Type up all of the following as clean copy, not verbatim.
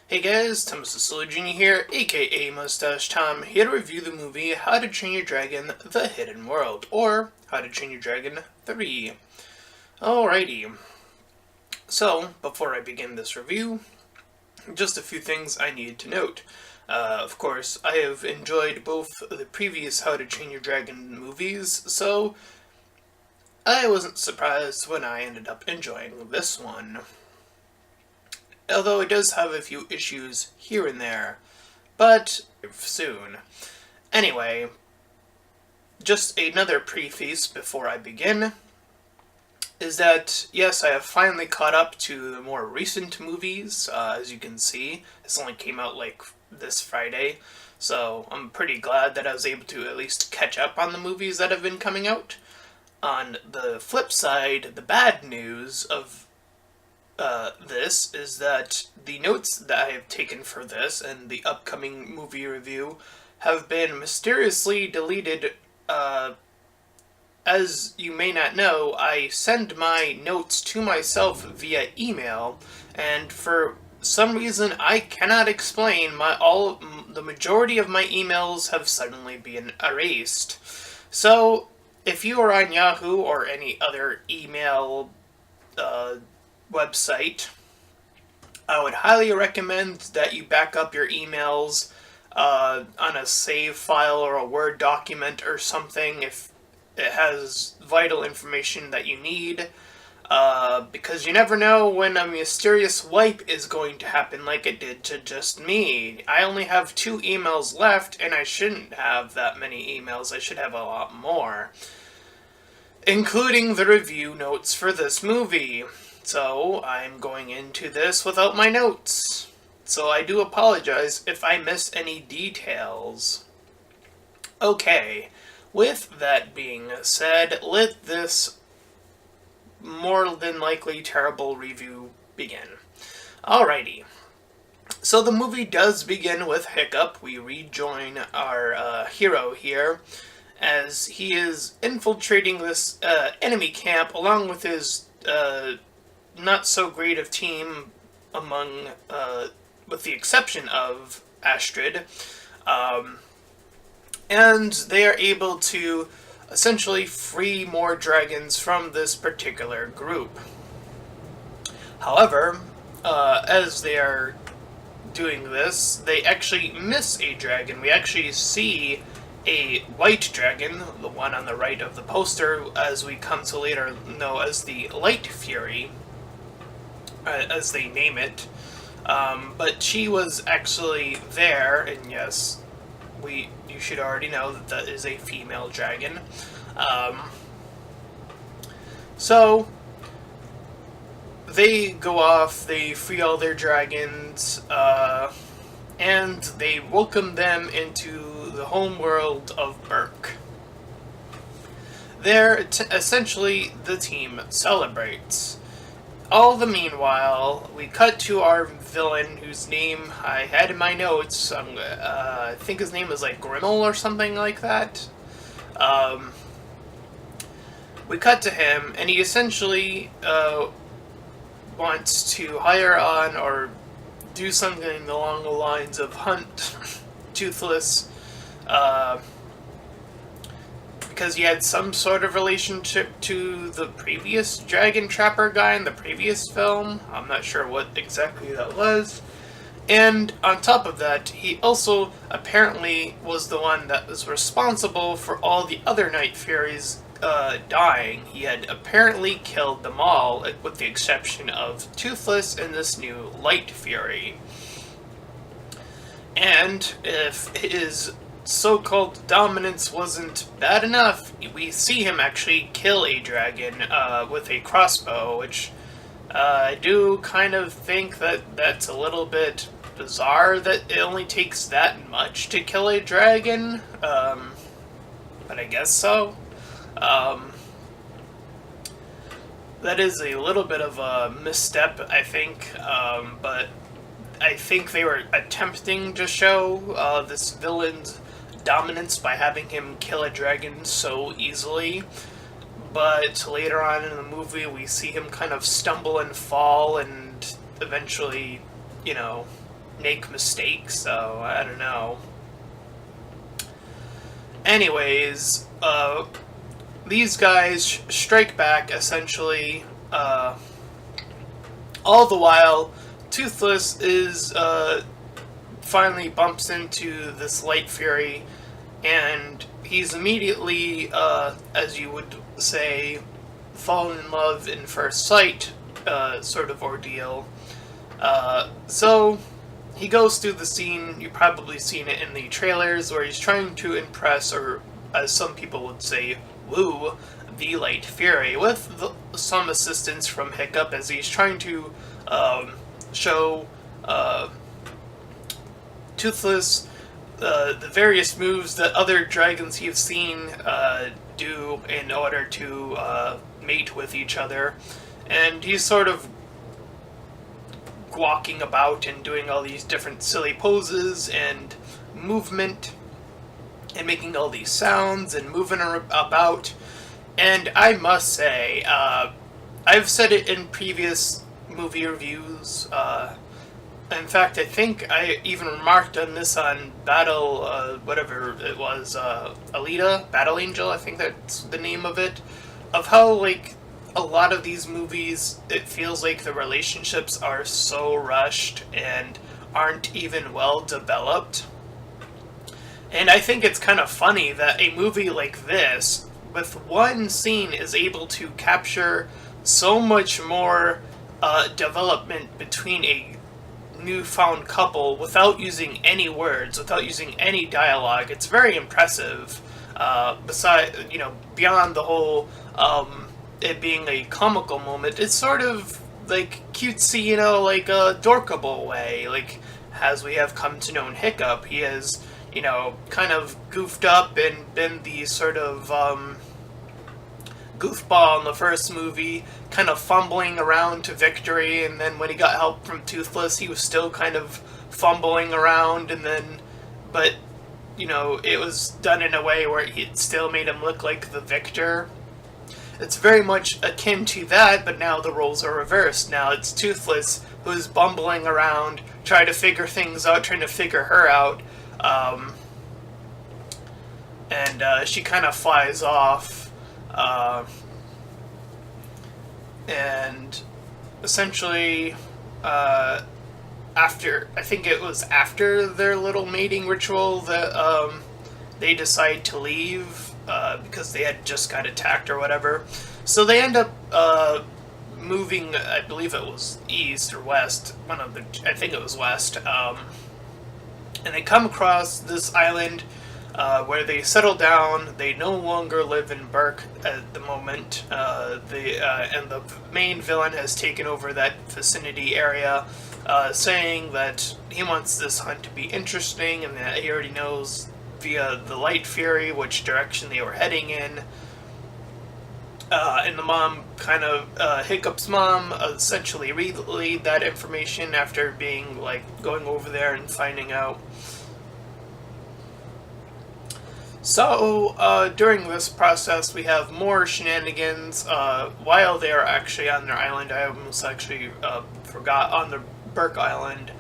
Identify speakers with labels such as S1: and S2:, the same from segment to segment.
S1: Hey guys, Thomas the Jr. here, aka Mustached Tom, here to review the movie How to Train Your Dragon: The Hidden World, or How to Train Your Dragon 3. Alrighty, so before I begin this review, just a few things I need to note. Of course, I have enjoyed both the previous How to Train Your Dragon movies, so I wasn't surprised when I ended up enjoying this one. Although it does have a few issues here and there, but soon. Anyway, just another preface before I begin is that, yes, I have finally caught up to the more recent movies. As you can see, this only came out like this Friday, so I'm pretty glad that I was able to at least catch up on the movies that have been coming out. On the flip side, the bad news of this is that the notes that I have taken for this and the upcoming movie review have been mysteriously deleted. As you may not know, I send my notes to myself via email, and for some reason I cannot explain, the majority of my emails have suddenly been erased. So, if you are on Yahoo or any other email website, I would highly recommend that you back up your emails on a save file or a Word document or something if it has vital information that you need, because you never know when a mysterious wipe is going to happen like it did to just me. I only have 2 emails left, and I shouldn't have that many emails. I should have a lot more, including the review notes for this movie. So, I'm going into this without my notes. So I do apologize if I missed any details. Okay, with that being said, let this more than likely terrible review begin. Alrighty. So the movie does begin with Hiccup. We rejoin our hero here as he is infiltrating this enemy camp along with his not so great of team among, with the exception of Astrid, and they are able to essentially free more dragons from this particular group. However, as they are doing this, they actually miss a dragon. We actually see a white dragon, the one on the right of the poster, as we come to later know as the Light Fury, as they name it, but she was actually there, and yes, you should already know that that is a female dragon. So they go off, they free all their dragons, and they welcome them into the home world of Burke. There, essentially, the team celebrates. All the meanwhile, we cut to our villain, whose name I had in my notes. I think his name was like Grimmel or something like that. We cut to him, and he essentially wants to hire on or do something along the lines of hunt Toothless, because he had some sort of relationship to the previous Dragon Trapper guy in the previous film. I'm not sure what exactly that was. And on top of that, he also apparently was the one that was responsible for all the other Night Furies dying. He had apparently killed them all, with the exception of Toothless and this new Light Fury. And if his so-called dominance wasn't bad enough, we see him actually kill a dragon with a crossbow, which I do kind of think that that's a little bit bizarre that it only takes that much to kill a dragon, but I guess so. That is a little bit of a misstep, I think, but I think they were attempting to show this villain's dominance by having him kill a dragon so easily, but later on in the movie we see him kind of stumble and fall and eventually, make mistakes, so I don't know. Anyways, these guys strike back, essentially. All the while, Toothless is finally bumps into this Light Fury, and he's immediately, as you would say, fallen in love in first sight sort of ordeal. So he goes through the scene, you've probably seen it in the trailers, where he's trying to impress, or as some people would say, woo, the Light Fury, with some assistance from Hiccup, as he's trying to show Toothless the various moves that other dragons you've seen do in order to mate with each other. And he's sort of walking about and doing all these different silly poses and movement and making all these sounds and moving about. And I must say, I've said it in previous movie reviews. In fact, I think I even remarked on this on Battle, whatever it was, Alita, Battle Angel, I think that's the name of it, of how, like, a lot of these movies, it feels like the relationships are so rushed and aren't even well developed. And I think it's kind of funny that a movie like this, with one scene, is able to capture so much more development between a newfound couple without using any words, without using any dialogue. It's very impressive. Beyond the whole it being a comical moment, it's sort of like cutesy, like a dorkable way. Like, as we have come to know in Hiccup, he has, kind of goofed up and been the sort of goofball in the first movie, kind of fumbling around to victory, and then when he got help from Toothless, he was still kind of fumbling around, but it was done in a way where it still made him look like the victor. It's very much akin to that, but now the roles are reversed. Now it's Toothless who's bumbling around, trying to figure things out, trying to figure her out, and she kind of flies off. And essentially, after their little mating ritual that they decide to leave because they had just got attacked or whatever. So they end up moving, I believe it was east or west, I think it was west, and they come across this island where they settle down. They no longer live in Burke at the moment. And the main villain has taken over that vicinity area, saying that he wants this hunt to be interesting, and that he already knows via the Light Fury which direction they were heading in. And the mom Hiccup's mom essentially relayed that information after going over there and finding out. So, during this process, we have more shenanigans. While they are actually on their island, I almost actually forgot, on the Burke Island,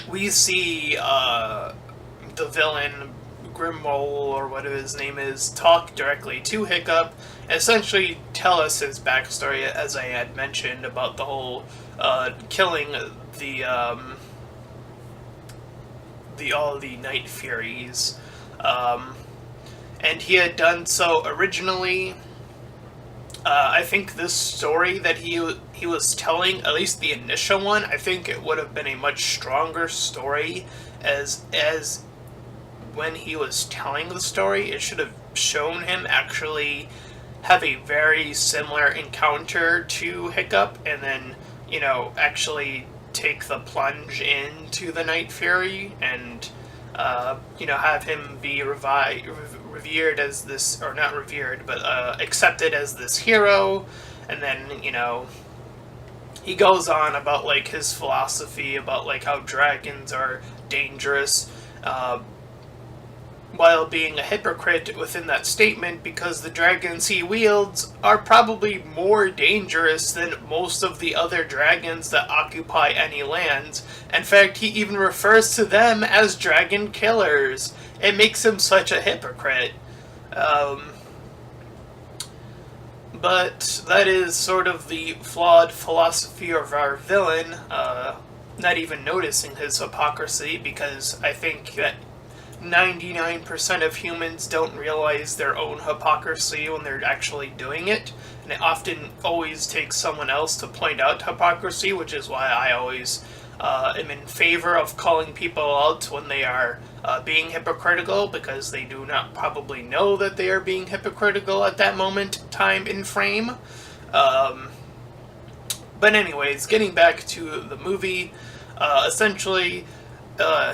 S1: we see the villain, Grimmole, or whatever his name is, talk directly to Hiccup, and essentially tell us his backstory, as I had mentioned, about the whole killing all the Night Furies. And he had done so originally. I think this story that he was telling, at least the initial one, I think it would have been a much stronger story, as when he was telling the story, it should have shown him actually have a very similar encounter to Hiccup, and then, actually take the plunge into the Night Fury, and, have him be revered as this, or not revered, but accepted as this hero, and then, he goes on about, his philosophy about, how dragons are dangerous, while being a hypocrite within that statement, because the dragons he wields are probably more dangerous than most of the other dragons that occupy any lands. In fact, he even refers to them as dragon killers. It makes him such a hypocrite. But that is sort of the flawed philosophy of our villain, not even noticing his hypocrisy, because I think that 99% of humans don't realize their own hypocrisy when they're actually doing it, and it often always takes someone else to point out hypocrisy, which is why I always am in favor of calling people out when they are being hypocritical, because they do not probably know that they are being hypocritical at that moment, time, and frame. But anyways, getting back to the movie, essentially,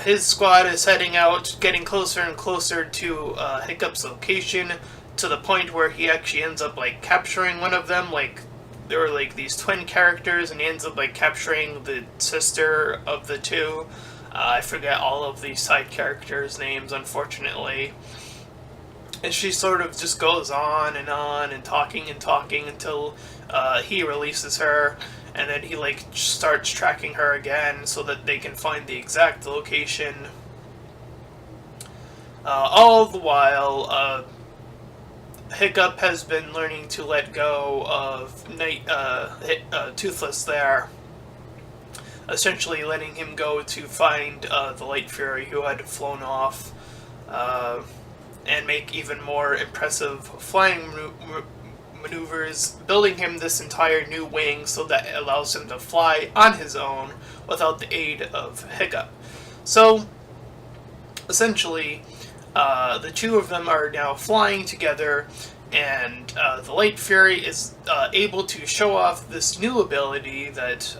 S1: his squad is heading out, getting closer and closer to Hiccup's location, to the point where he actually ends up, like, capturing one of them. Like, there were, like, these twin characters, and he ends up, like, capturing the sister of the two. I forget all of the side characters' names, unfortunately. And she sort of just goes on and talking until he releases her. And then he, like, starts tracking her again so that they can find the exact location. All the while, Hiccup has been learning to let go of Toothless there. Essentially letting him go to find the Light Fury who had flown off. And make even more impressive flying maneuvers, building him this entire new wing so that it allows him to fly on his own without the aid of Hiccup. So, essentially, the two of them are now flying together, and the Light Fury is able to show off this new ability that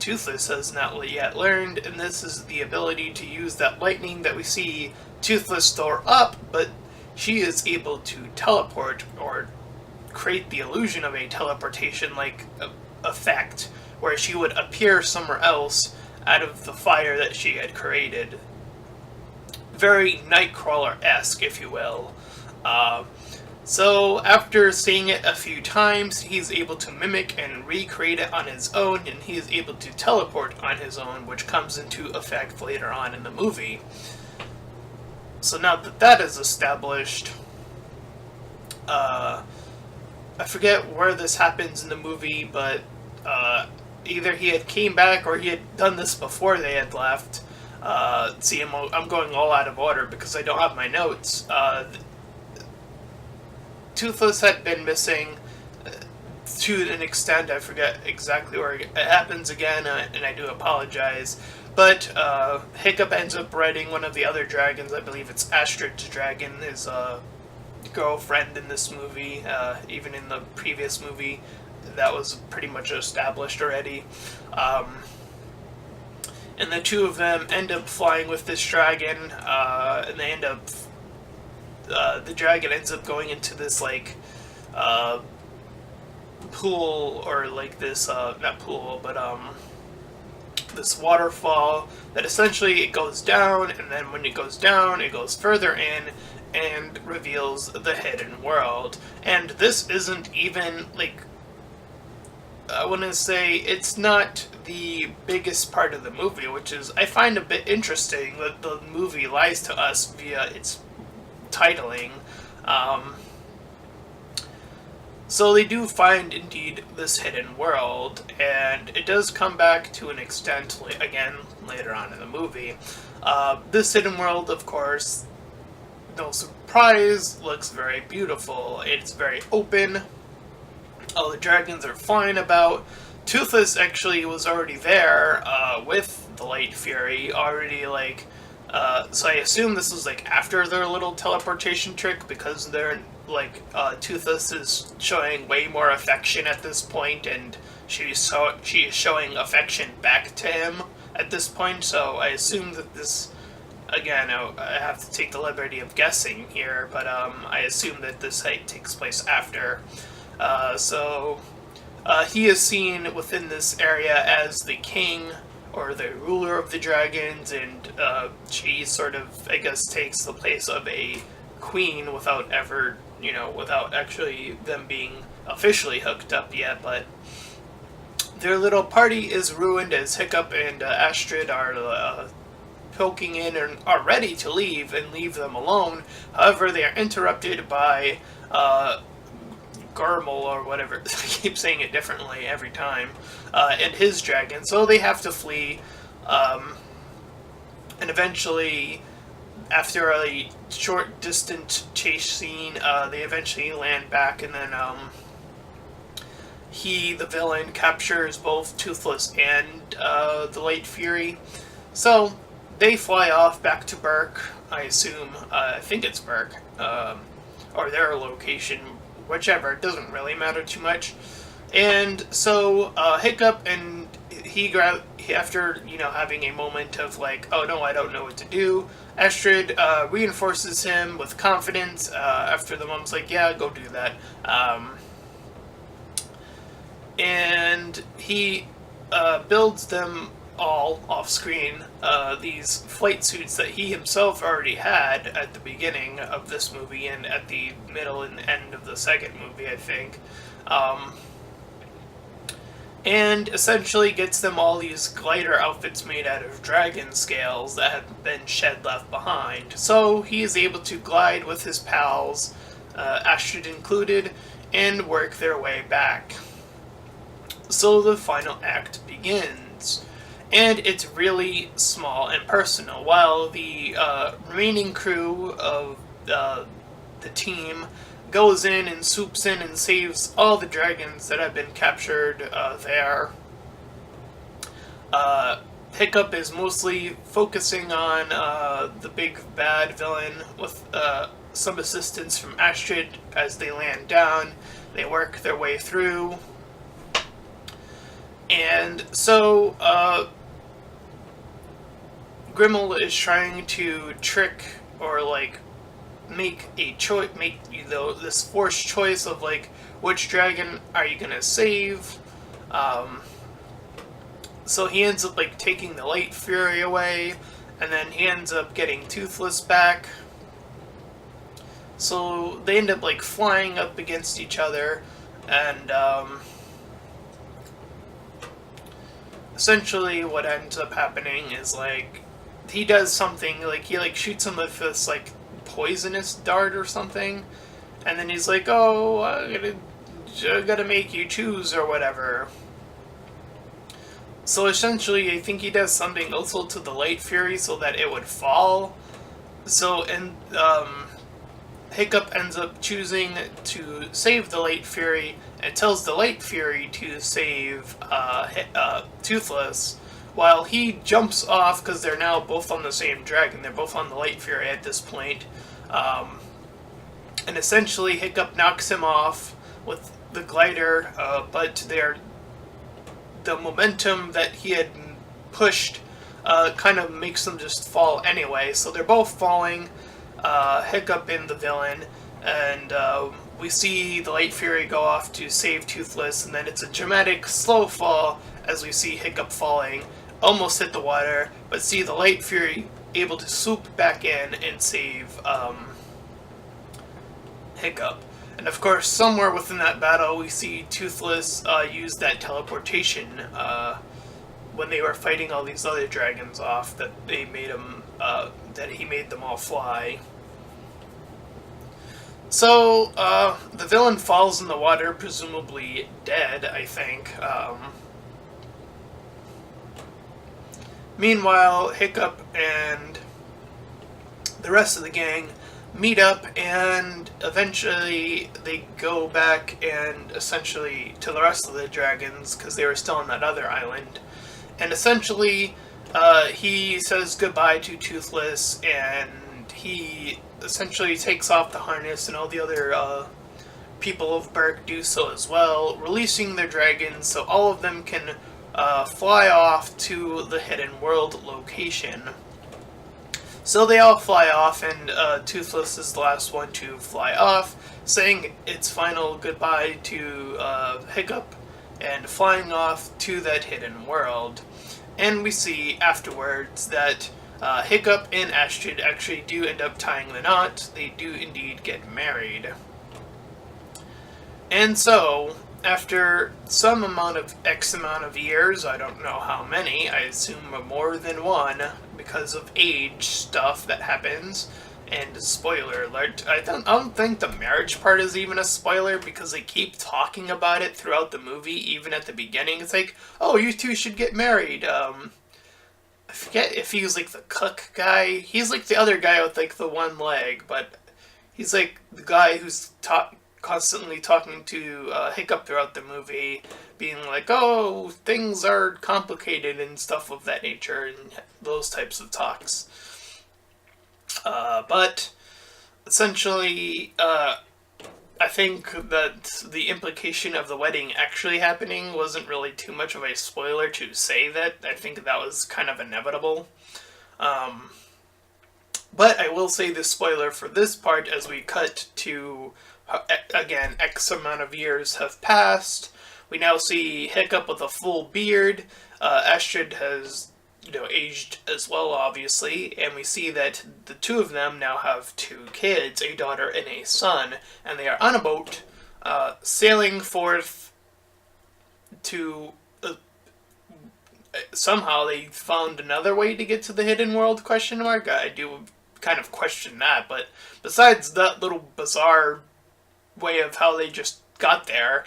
S1: Toothless has not yet learned, and this is the ability to use that lightning that we see Toothless store up, but she is able to teleport, or create the illusion of a teleportation-like effect, where she would appear somewhere else out of the fire that she had created. Very Nightcrawler-esque, if you will. So, after seeing it a few times, he's able to mimic and recreate it on his own, and he is able to teleport on his own, which comes into effect later on in the movie. So now that that is established, I forget where this happens in the movie, but either he had came back or he had done this before they had left. See, I'm going all out of order because I don't have my notes. Toothless had been missing to an extent. I forget exactly where it happens again, and I do apologize. But Hiccup ends up riding one of the other dragons. I believe it's Astrid's dragon, his girlfriend in this movie. Even in the previous movie, that was pretty much established already. And the two of them end up flying with this dragon, and they end up... the dragon ends up going into this, like, pool, or like this, not pool, but, this waterfall that essentially it goes down, and then when it goes down, it goes further in and reveals the hidden world. And this isn't even, like, I want to say, it's not the biggest part of the movie, which is, I find a bit interesting that the movie lies to us via its titling. So they do find, indeed, this hidden world, and it does come back to an extent, again, later on in the movie. This hidden world, of course, no surprise, looks very beautiful. It's very open. All the dragons are flying about. Toothless actually was already there with the Light Fury, already, like... so I assume this was, like, after their little teleportation trick, because they're, like, Toothless is showing way more affection at this point, and she is showing affection back to him at this point, so I assume that this, again, I have to take the liberty of guessing here, but I assume that this takes place after. So he is seen within this area as the king or the ruler of the dragons, and she sort of, I guess, takes the place of a queen without ever, without actually them being officially hooked up yet, but their little party is ruined as Hiccup and Astrid are poking in and are ready to leave and leave them alone. However, they are interrupted by Garmel or whatever. I keep saying it differently every time. And his dragon. So they have to flee. And eventually, after a short, distant chase scene, they eventually land back, and then the villain, captures both Toothless and the Light Fury. So they fly off back to Burke, I assume. I think it's Burke, or their location, whichever. It doesn't really matter too much. And so Hiccup and after having a moment of like, oh no, I don't know what to do, Astrid reinforces him with confidence. After the mom's like, yeah, go do that. And he builds them all off screen, these flight suits that he himself already had at the beginning of this movie and at the middle and end of the second movie, I think. And essentially gets them all these glider outfits made out of dragon scales that have been left behind. So he is able to glide with his pals, Astrid included, and work their way back. So the final act begins. And it's really small and personal. While the remaining crew of the team goes in and swoops in and saves all the dragons that have been captured there, Hiccup is mostly focusing on the big bad villain with some assistance from Astrid as they land down. They work their way through. And so Grimmel is trying to trick or make this forced choice of which dragon are you gonna save. So he ends up taking the Light Fury away, and then he ends up getting Toothless back. So they end up flying up against each other, and essentially what ends up happening is he does something, he shoots him with this poisonous dart or something, and then he's like, oh, I gotta make you choose or whatever. So essentially I think he does something also to the Light Fury so that it would fall. So Hiccup ends up choosing to save the Light Fury and tells the Light Fury to save Toothless, while he jumps off because they're now both on the same dragon. They're both on the Light Fury at this point. And essentially Hiccup knocks him off with the glider, but the momentum that he had pushed kind of makes them just fall anyway. So they're both falling, Hiccup and the villain, and we see the Light Fury go off to save Toothless, and then it's a dramatic slow fall as we see Hiccup falling, almost hit the water, but see the Light Fury able to swoop back in and save Hiccup. And of course, somewhere within that battle, we see Toothless use that teleportation when they were fighting all these other dragons off that they made him, that he made them all fly. So the villain falls in the water, presumably dead, I think. Meanwhile, Hiccup and the rest of the gang meet up, and eventually they go back and essentially to the rest of the dragons because they were still on that other island. And essentially he says goodbye to Toothless, and he essentially takes off the harness, and all the other people of Burke do so as well, releasing their dragons so all of them can fly off to the Hidden World location. So they all fly off, and Toothless is the last one to fly off, saying its final goodbye to Hiccup, and flying off to that Hidden World. and we see afterwards that Hiccup and Astrid actually do end up tying the knot. They do indeed get married. And so, after some amount of X amount of years, I don't know how many, I assume more than one, because of age stuff that happens, and spoiler alert, I don't think the marriage part is even a spoiler, because they keep talking about it throughout the movie, even at the beginning. It's like, oh, you two should get married. I forget if he was like the cook guy. He's like the other guy with like the one leg, but he's like the guy who's constantly talking to Hiccup throughout the movie, being like, oh, things are complicated and stuff of that nature, and those types of talks. But essentially, I think that the implication of the wedding actually happening wasn't really too much of a spoiler to say that. I think that was kind of inevitable. But I will say the spoiler for this part as we cut to, again, X amount of years have passed. We now see Hiccup with a full beard. Astrid has aged as well, obviously, and we see that the two of them now have two kids, a daughter and a son, and they are on a boat, sailing forth to, somehow they found another way to get to the hidden world, question mark? I do kind of question that, but besides that little bizarre way of how they just got there,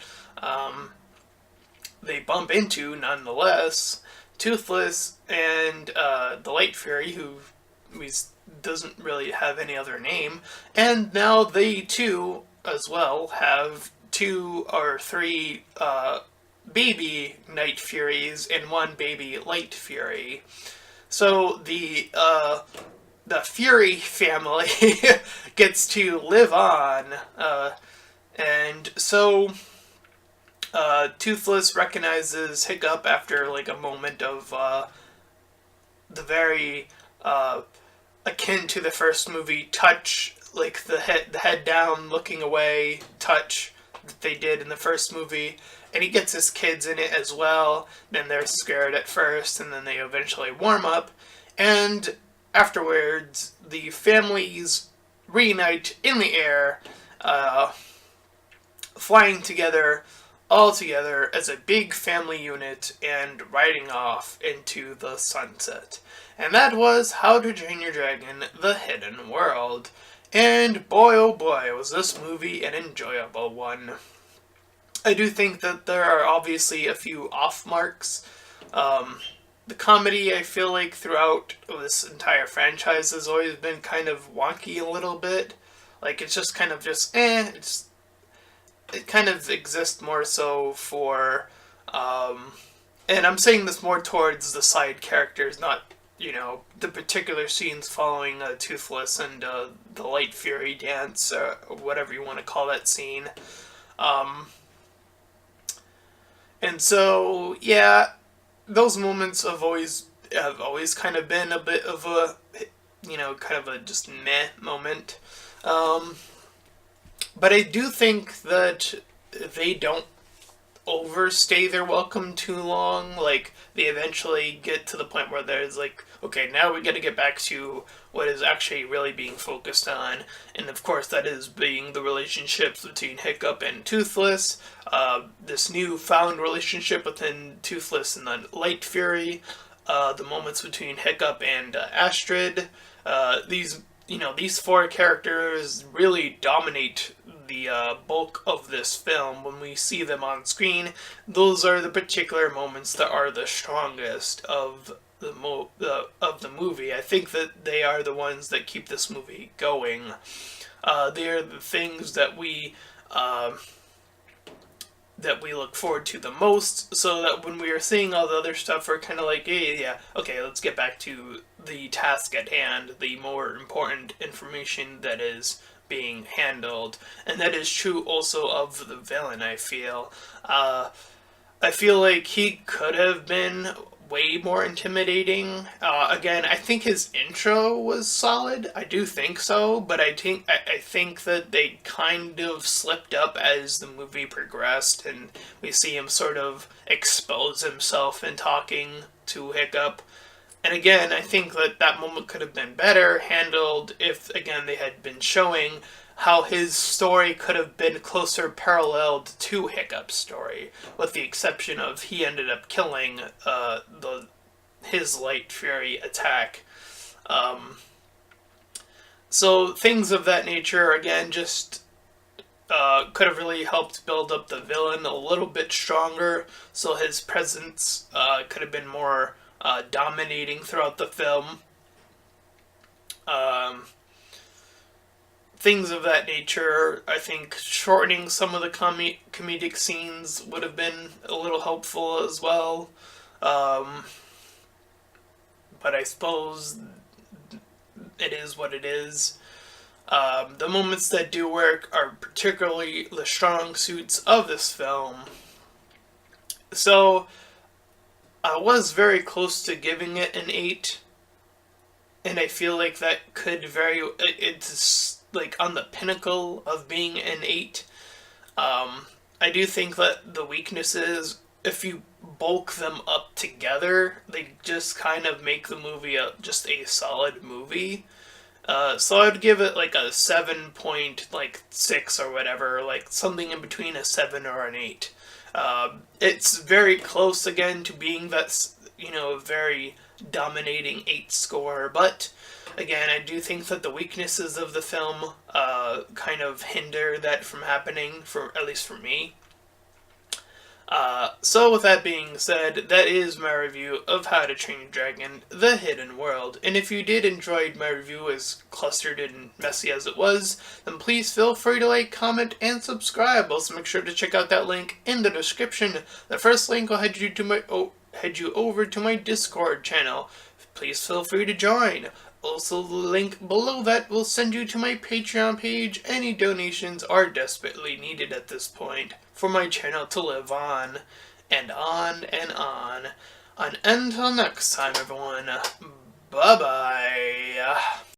S1: they bump into, nonetheless, Toothless and the Light Fury, who doesn't really have any other name, and now they too, as well, have 2 or 3 baby Night Furies and 1 baby Light Fury. So the Fury family gets to live on, and so Toothless recognizes Hiccup after like a moment of the very akin to the first movie touch, like the head down, looking away touch that they did in the first movie, and he gets his kids in it as well. Then they're scared at first, and then they eventually warm up, and afterwards the families reunite in the air, flying together, all together as a big family unit and riding off into the sunset. And that was How to Train Your Dragon: The Hidden World. And boy oh boy, was this movie an enjoyable one. I do think that there are obviously a few off marks. The comedy, I feel like, throughout this entire franchise has always been kind of wonky a little bit. Like, it's just kind of just, it kind of exists more so for, and I'm saying this more towards the side characters, not, the particular scenes following Toothless and the Light Fury dance, or whatever you want to call that scene. And so, yeah, those moments have always kind of been a bit of a, kind of a just meh moment. But I do think that they don't overstay their welcome too long. Like, they eventually get to the point where there's like, okay, now we got to get back to what is actually really being focused on. And of course, that is being the relationships between Hiccup and Toothless, this newfound relationship within Toothless and the Light Fury, the moments between Hiccup and Astrid. These 4 characters really dominate the bulk of this film. When we see them on screen, those are the particular moments that are the strongest of the movie. I think that they are the ones that keep this movie going. They are the things that we look forward to the most, so that when we are seeing all the other stuff, we're kind of like, yeah, okay, let's get back to the task at hand, the more important information that is being handled. And that is true also of the villain, I feel. I feel like he could have been way more intimidating. Again, I think his intro was solid. I do think so, but I think that they kind of slipped up as the movie progressed, and we see him sort of expose himself in talking to Hiccup. And again, I think that that moment could have been better handled if, again, they had been showing how his story could have been closer paralleled to Hiccup's story, with the exception of he ended up killing his Light Fury attack. So things of that nature, again, just could have really helped build up the villain a little bit stronger, so his presence could have been more dominating throughout the film. Things of that nature. I think shortening some of the comedic scenes would have been a little helpful as well. But I suppose it is what it is. The moments that do work are particularly the strong suits of this film. So I was very close to giving it an 8. And I feel like that could it's like on the pinnacle of being an 8. I do think that the weaknesses, if you bulk them up together, they just kind of make the movie just a solid movie. So I would give it like a 7.6 or whatever, like something in between a 7 or an 8. It's very close again to being that, very dominating 8 score, but again, I do think that the weaknesses of the film kind of hinder that from happening, at least for me. So with that being said, that is my review of How to Train Your Dragon, The Hidden World. And if you did enjoy my review, as clustered and messy as it was, then please feel free to like, comment, and subscribe. Also make sure to check out that link in the description. The first link will head you over to my Discord channel. Please feel free to join. Also, the link below that will send you to my Patreon page. Any donations are desperately needed at this point for my channel to live on, and on, and on. And until next time, everyone, bye-bye.